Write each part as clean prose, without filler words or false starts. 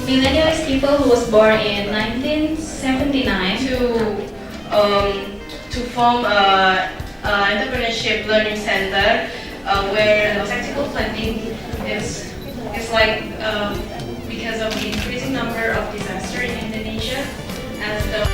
millennialist people who was born in 1979 to form a entrepreneurship learning center where technical funding is like because of the increasing number of disasters in Indonesia as the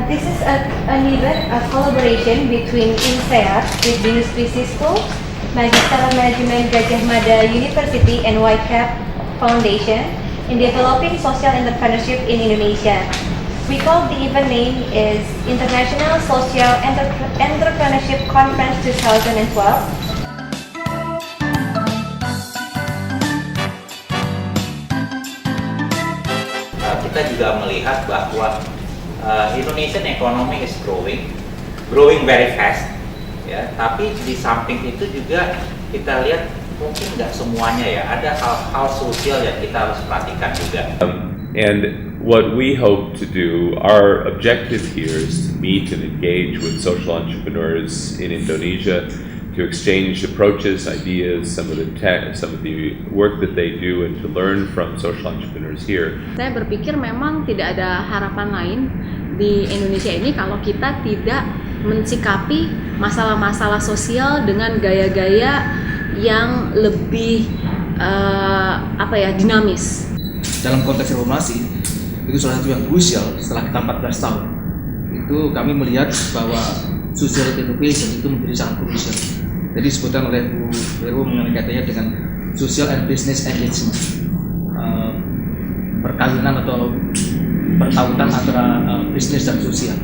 This is an event, a collaboration between INSEAD with Binus Business School, Magister Management Gadjah Mada University and YCAB Foundation in developing social entrepreneurship in Indonesia. We call the event name is International Social Entrepreneurship Conference 2012. Kita juga melihat bahwa Indonesian economy is growing very fast, ya. Tapi di samping itu juga kita lihat mungkin nggak semuanya ya, ada hal-hal sosial yang kita harus perhatikan juga. And what we hope to do, our objective here is to meet and engage with social entrepreneurs in Indonesia, to exchange approaches, ideas, some of the work that they do, and to learn from social entrepreneurs here. Saya berpikir memang tidak ada harapan lain di Indonesia ini kalau kita tidak mensikapi masalah-masalah sosial dengan gaya-gaya yang lebih dinamis. Dalam konteks reformasi itu salah satu yang krusial setelah kita 14 tahun. Itu kami melihat bahwa social innovation itu menjadi sangat krusial. Jadi disebutkan oleh Bu Heru mengenai kaitannya dengan social and business engagement, perkawinan atau pertautan antara bisnis dan sosial.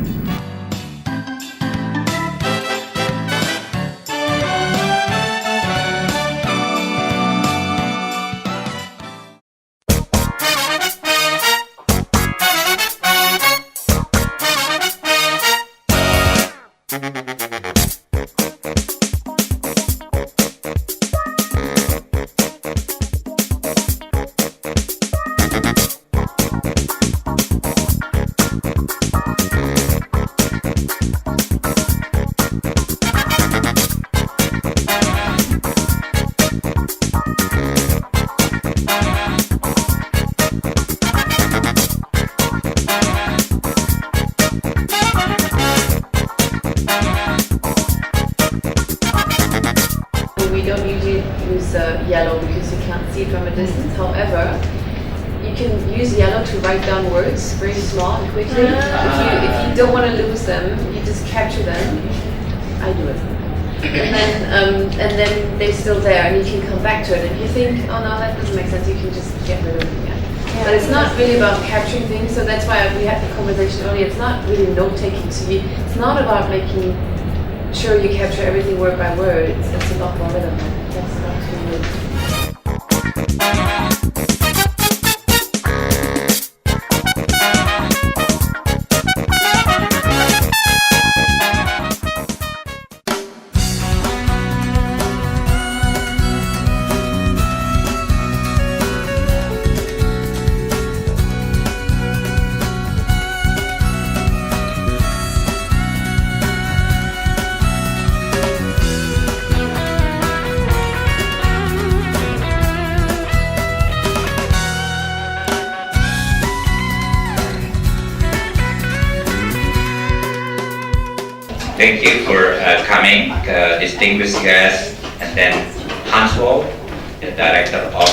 Yellow because you can't see it from a distance. However, you can use yellow to write down words very small and quickly. If you don't want to lose them, you just capture them. I do it. And then they're still there, and you can come back to it. If you think, oh no, that doesn't make sense, you can just get rid of it again. But it's not really about capturing things, so that's why we had the conversation earlier. It's not really note-taking. So it's not about making sure you capture everything word by word. It's a lot more than that. That's not too good. Thank you for coming, distinguished guests, and then Hanswol, the Director of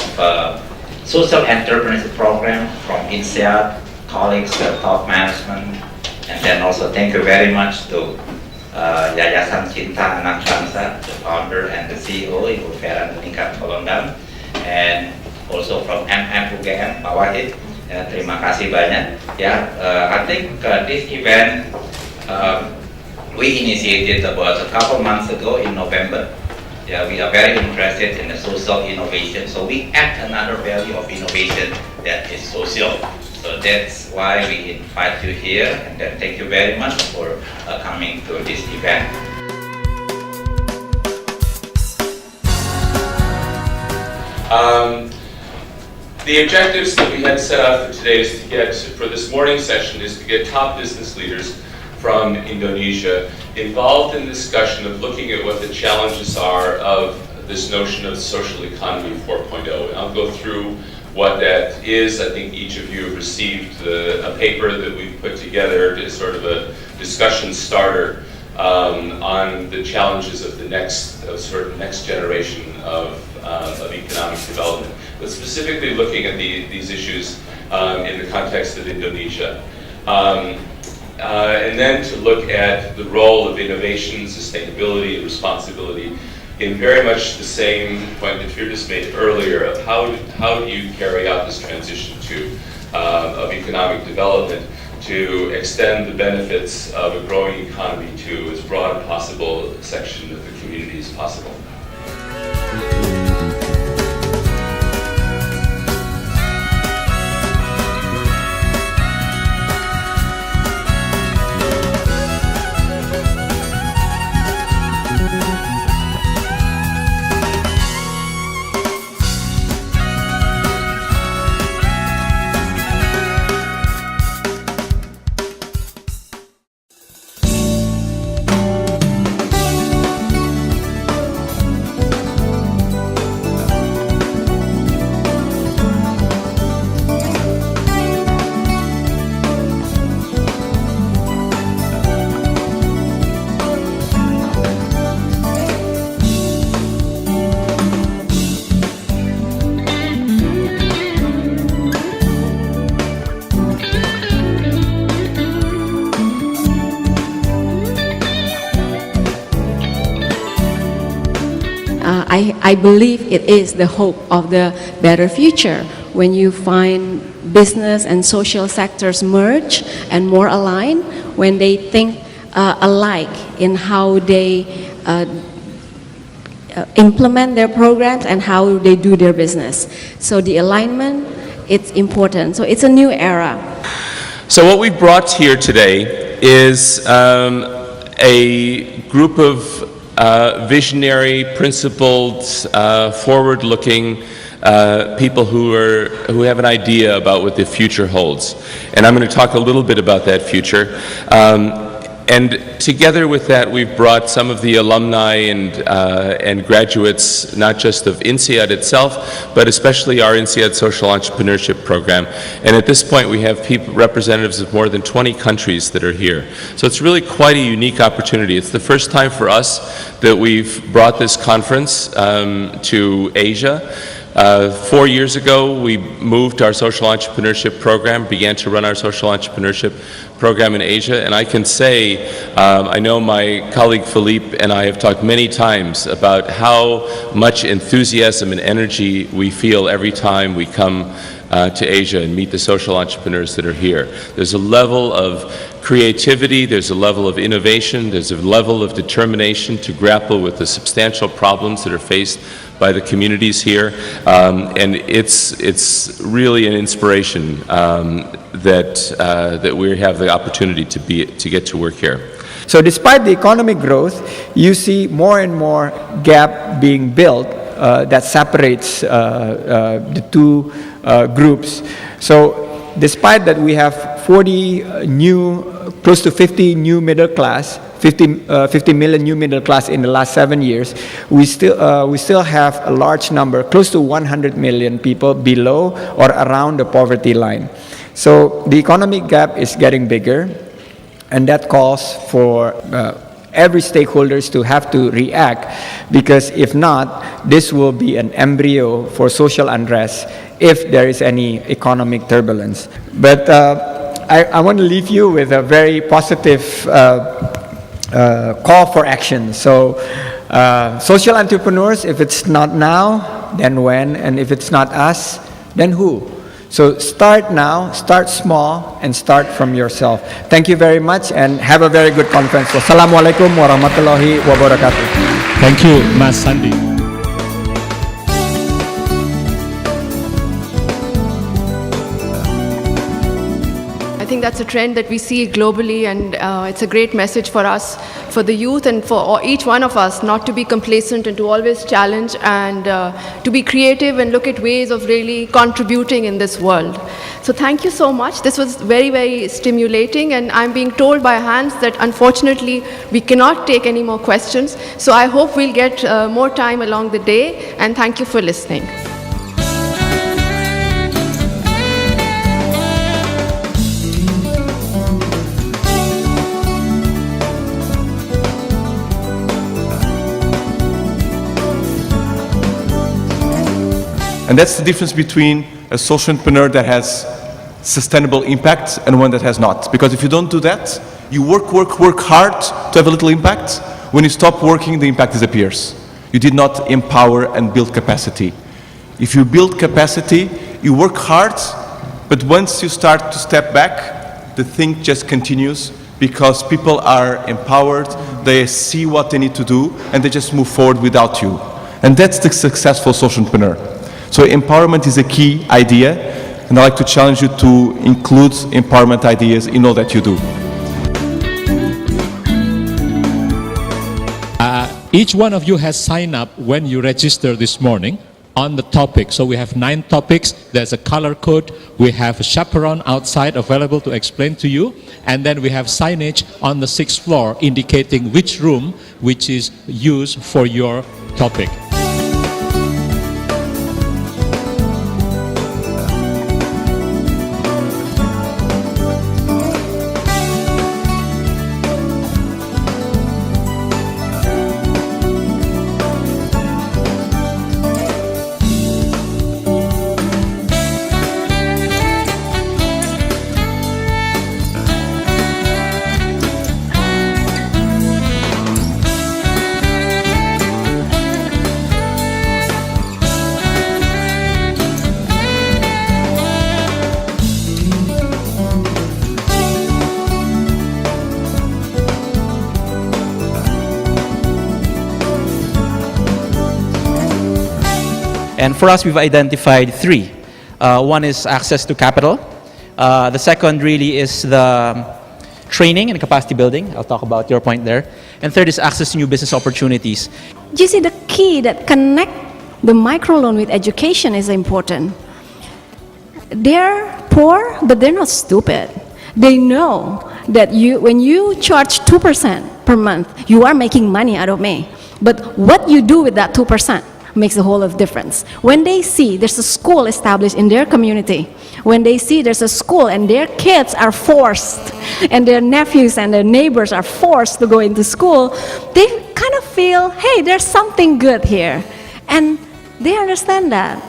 Social Entrepreneurship Program from INSEAD, colleagues, top management, and then also thank you very much to Yayasan Cinta Anak Bangsa, the founder and the CEO, Ibu Vera Tingkat Kolondam, and also from UGM, Pak Wahid. Terima kasih banyak. I think this event we initiated about a couple months ago in November, Yeah, we are very interested in the social innovation. So we add another value of innovation that is social. So that's why we invite you here, and then thank you very much for coming to this event. The objectives that we had set out for today is to get, for this morning session, is to get top business leaders from Indonesia involved in the discussion of looking at what the challenges are of this notion of social economy 4.0. And I'll go through what that is. I think each of you have received a paper that we've put together as sort of a discussion starter on the challenges of the next generation of economic development, but specifically looking at these issues in the context of Indonesia. And then to look at the role of innovation, sustainability, and responsibility in very much the same point that Firdaus made earlier of how do you carry out this transition of economic development to extend the benefits of a growing economy to as broad a possible section of the community as possible. I believe it is the hope of the better future when you find business and social sectors merge and more aligned, when they think alike in how they implement their programs and how they do their business. So the alignment, it's important. So it's a new era. So what we brought here today is a group of visionary, principled, forward-looking people who have an idea about what the future holds. And I'm going to talk a little bit about that future. And together with that, we've brought some of the alumni and graduates, not just of INSEAD itself, but especially our INSEAD Social Entrepreneurship Program. And at this point, we have representatives of more than 20 countries that are here. So it's really quite a unique opportunity. It's the first time for us that we've brought this conference to Asia. 4 years ago, we moved our social entrepreneurship program, began to run our social entrepreneurship program in Asia, and I can say, I know my colleague Philippe and I have talked many times about how much enthusiasm and energy we feel every time we come to Asia and meet the social entrepreneurs that are here. There's a level of creativity, there's a level of innovation, there's a level of determination to grapple with the substantial problems that are faced by the communities here, and it's really an inspiration that we have the opportunity to get to work here. So despite the economic growth, you see more and more gap being built that separates the two groups. So despite that, we have close to 50 new middle class, 50 million new middle class in the last 7 years. We still have a large number, close to 100 million people below or around the poverty line. So the economic gap is getting bigger, and that calls for every stakeholders to have to react, because if not, this will be an embryo for social unrest if there is any economic turbulence. But I want to leave you with a very positive call for action. So social entrepreneurs, if it's not now, then when? And if it's not us, then who? So start now, start small, and start from yourself. Thank you very much, and have a very good conference. Wassalamualaikum warahmatullahi wabarakatuh. Thank you, Mas Sandi. I think that's a trend that we see globally, and it's a great message for us, for the youth, and for each one of us not to be complacent and to always challenge and to be creative and look at ways of really contributing in this world. So thank you so much. This was very, very stimulating, and I'm being told by Hans that unfortunately we cannot take any more questions. So I hope we'll get more time along the day, and thank you for listening. And that's the difference between a social entrepreneur that has sustainable impact and one that has not. Because if you don't do that, you work hard to have a little impact. When you stop working, the impact disappears. You did not empower and build capacity. If you build capacity, you work hard, but once you start to step back, the thing just continues because people are empowered, they see what they need to do, and they just move forward without you. And that's the successful social entrepreneur. So empowerment is a key idea, and I'd like to challenge you to include empowerment ideas in all that you do. Each one of you has signed up when you register this morning on the topic. So we have 9 topics. There's a color code. We have a chaperone outside available to explain to you. And then we have signage on the 6th floor indicating which room which is used for your topic. And for us, we've identified 3. One is access to capital. The second really is the training and capacity building. I'll talk about your point there. And third is access to new business opportunities. You see, the key that connect the microloan with education is important. They're poor, but they're not stupid. They know that when you charge 2% per month, you are making money out of me. But what you do with that 2% makes a whole of difference. When they see there's a school established in their community, when they see there's a school and their kids are forced, and their nephews and their neighbors are forced to go into school, they kind of feel, hey, there's something good here. And they understand that.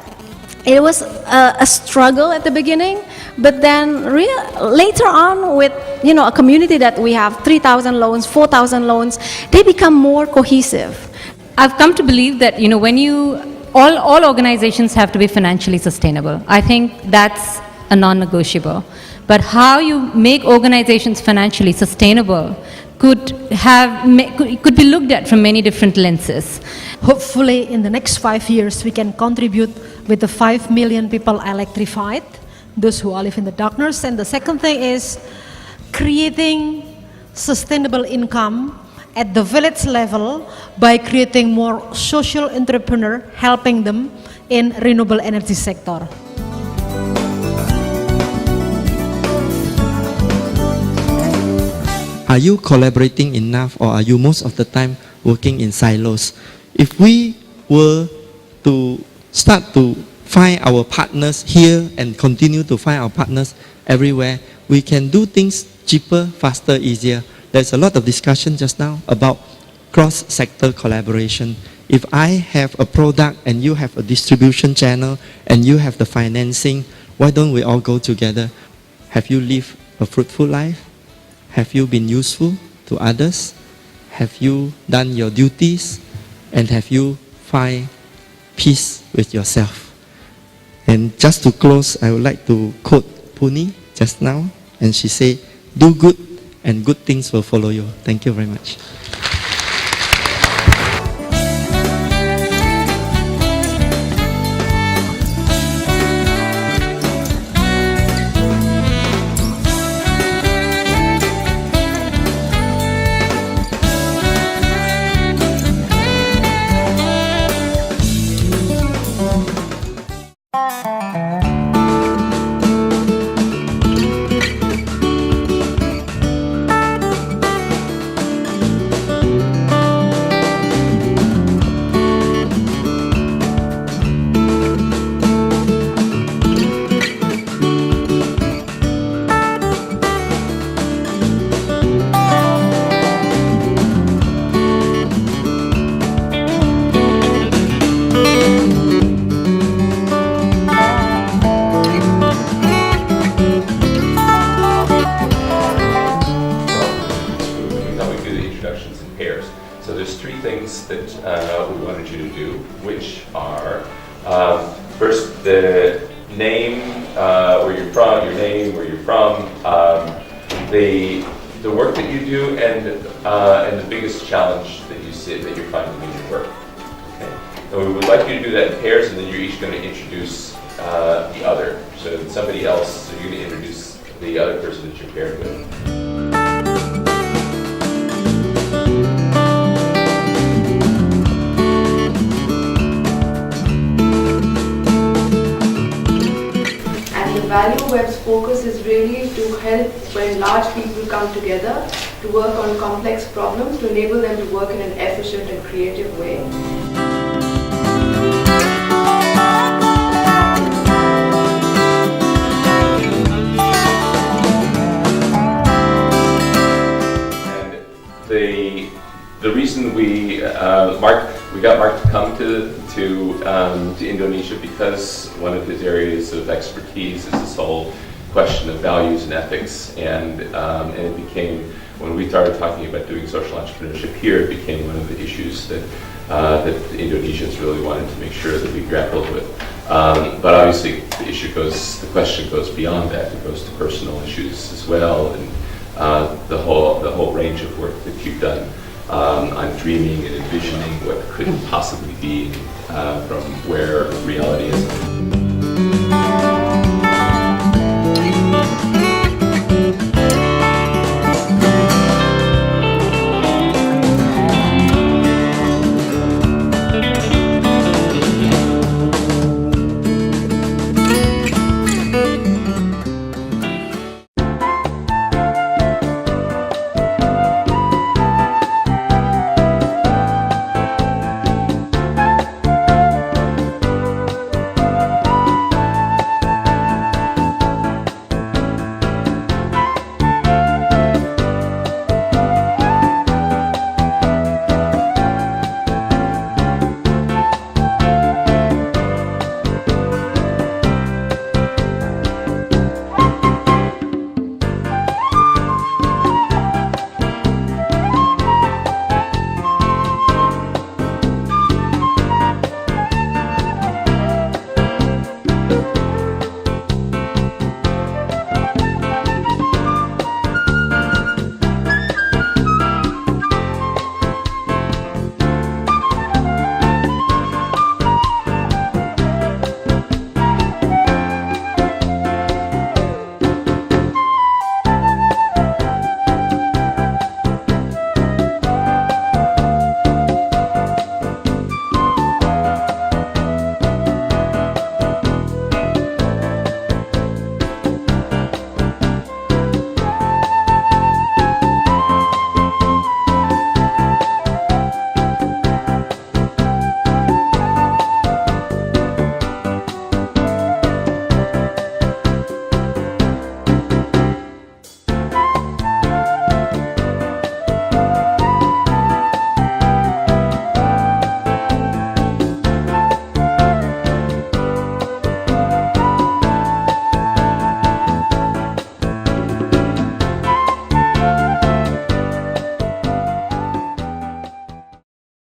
It was a struggle at the beginning, but then later on with a community that we have 3,000 loans, 4,000 loans, they become more cohesive. I've come to believe that when all organizations have to be financially sustainable. I think that's a non-negotiable. But how you make organizations financially sustainable could be looked at from many different lenses. Hopefully in the next 5 years we can contribute with the 5 million people electrified, those who live in the darkness. And the second thing is creating sustainable income at the village level by creating more social entrepreneur, helping them in renewable energy sector. Are you collaborating enough, or are you most of the time working in silos? If we were to start to find our partners here and continue to find our partners everywhere, we can do things cheaper, faster, easier. There's a lot of discussion just now about cross-sector collaboration. If I have a product and you have a distribution channel and you have the financing, why don't we all go together? Have you lived a fruitful life? Have you been useful to others? Have you done your duties? And have you found peace with yourself? And just to close, I would like to quote Puni just now, and she said, "Do good and good things will follow you." Thank you very much. First, the name, where you're from, your name, where you're from, the work that you do, and the biggest challenge that you see that you're finding in your work. Okay. And we would like you to do that in pairs, and then you're each going to introduce the other. So somebody else, so you're going to introduce the other person that you're paired with. Value Web's focus is really to help when large people come together to work on complex problems to enable them to work in an efficient and creative way. And the reason we got Mark to come to Indonesia because one of his areas of expertise is this whole question of values and ethics, and it became, when we started talking about doing social entrepreneurship here, it became one of the issues that the Indonesians really wanted to make sure that we grappled with. But obviously the question goes beyond that. It goes to personal issues as well, and the whole range of work that you've done on dreaming and envisioning what could possibly be from where reality is.